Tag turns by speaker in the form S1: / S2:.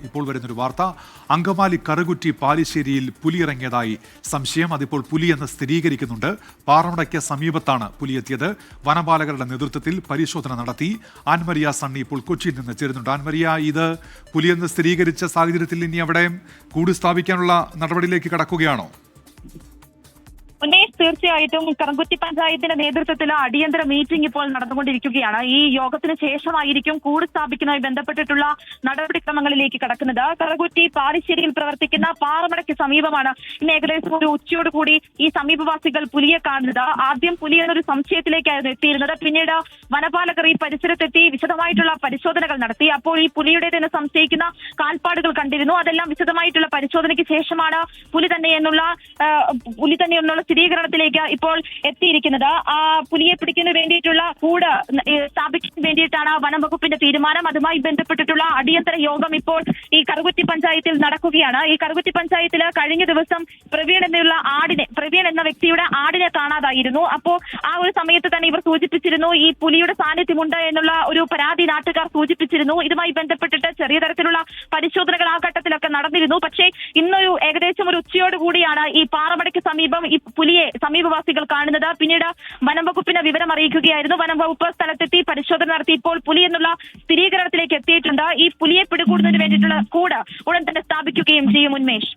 S1: ഇപ്പോൾ വരുന്നൊരു വാർത്ത. അങ്കമാലി കറുകുറ്റി പാലിശ്ശേരിയിൽ പുലി ഇറങ്ങിയതായി സംശയം. അതിപ്പോൾ പുലിയെന്ന് സ്ഥിരീകരിക്കുന്നുണ്ട്. പാറമടയ്ക്ക് സമീപത്താണ് പുലിയെത്തിയത്. വനപാലകരുടെ നേതൃത്വത്തിൽ പരിശോധന നടത്തി. ആൻമരിയ സണ്ണി ഇപ്പോൾ കൊച്ചിയിൽ നിന്ന് ചേരുന്നുണ്ട്. ആൻമരിയ, ഇത് പുലിയെന്ന് സ്ഥിരീകരിച്ച സാഹചര്യത്തിൽ ഇനി അവിടെ കൂട് സ്ഥാപിക്കാനുള്ള നടപടിയിലേക്ക് കടക്കുകയാണോ?
S2: ഉന്നേഷ്, തീർച്ചയായിട്ടും കറുകുറ്റി പഞ്ചായത്തിന്റെ നേതൃത്വത്തിൽ അടിയന്തര മീറ്റിംഗ് ഇപ്പോൾ നടന്നുകൊണ്ടിരിക്കുകയാണ്. ഈ യോഗത്തിന് ശേഷമായിരിക്കും കൂട് സ്ഥാപിക്കുന്നതുമായി ബന്ധപ്പെട്ടിട്ടുള്ള നടപടിക്രമങ്ങളിലേക്ക് കടക്കുന്നത്. കറുകുറ്റി പാലിശ്ശേരിയിൽ പ്രവർത്തിക്കുന്ന പാറമടയ്ക്ക് സമീപമാണ് ഇന്ന് ഏകദേശം ഒരു ഉച്ചയോടുകൂടി ഈ സമീപവാസികൾ പുലിയെ കാണുന്നത്. ആദ്യം പുലി എന്നൊരു സംശയത്തിലേക്കായിരുന്നു എത്തിയിരുന്നത്. പിന്നീട് വനപാലകർ ഈ പരിസരത്തെത്തി വിശദമായിട്ടുള്ള പരിശോധനകൾ നടത്തി. അപ്പോൾ ഈ പുലിയുടേതെന്ന് സംശയിക്കുന്ന കാൽപ്പാടുകൾ കണ്ടിരുന്നു. അതെല്ലാം വിശദമായിട്ടുള്ള പരിശോധനയ്ക്ക് ശേഷമാണ് പുലി തന്നെയെന്നുള്ള സ്ഥിരീകരണത്തിലേക്ക് ഇപ്പോൾ എത്തിയിരിക്കുന്നത്. ആ പുലിയെ പിടിക്കുന്നതിന് വേണ്ടിയിട്ടുള്ള കൂട് സ്ഥാപിക്കാൻ വേണ്ടിയിട്ടാണ് വനം വകുപ്പിന്റെ തീരുമാനം. അതുമായി ബന്ധപ്പെട്ടിട്ടുള്ള അടിയന്തര യോഗം ഇപ്പോൾ ഈ കറുകുറ്റി പഞ്ചായത്തിൽ നടക്കുകയാണ്. ഈ കറുകുറ്റി പഞ്ചായത്തിൽ കഴിഞ്ഞ ദിവസം പ്രവീൺ എന്ന വ്യക്തിയുടെ ആടിനെ കാണാതായിരുന്നു. അപ്പോൾ ആ ഒരു സമയത്ത് തന്നെ ഇവർ സൂചിപ്പിച്ചിരുന്നു ഈ പുലിയുടെ സാന്നിധ്യമുണ്ട് എന്നുള്ള ഒരു പരാതി നാട്ടുകാർ സൂചിപ്പിച്ചിരുന്നു. ഇതുമായി ബന്ധപ്പെട്ടിട്ട് ചെറിയ തരത്തിലുള്ള പരിശോധനകൾ ആ ഘട്ടത്തിലൊക്കെ നടന്നിരുന്നു. പക്ഷേ ഇന്നൊരു ഏകദേശം ഒരു ഉച്ചയോടുകൂടിയാണ് ഈ പാറമടയ്ക്ക് സമീപം ഈ പുലിയെ സമീപവാസികൾ കാണുന്നത്. പിന്നീട് വനം വകുപ്പിനെ വിവരം അറിയിക്കുകയായിരുന്നു. വനം വകുപ്പ് സ്ഥലത്തെത്തി പരിശോധന നടത്തി ഇപ്പോൾ പുലി എന്നുള്ള സ്ഥിരീകരണത്തിലേക്ക് എത്തിയിട്ടുണ്ട്. ഈ പുലിയെ പിടികൂടുന്നതിന് വേണ്ടിയിട്ടുള്ള കൂട് ഉടൻ തന്നെ സ്ഥാപിക്കുകയും ചെയ്യും. ഉന്മേഷ്.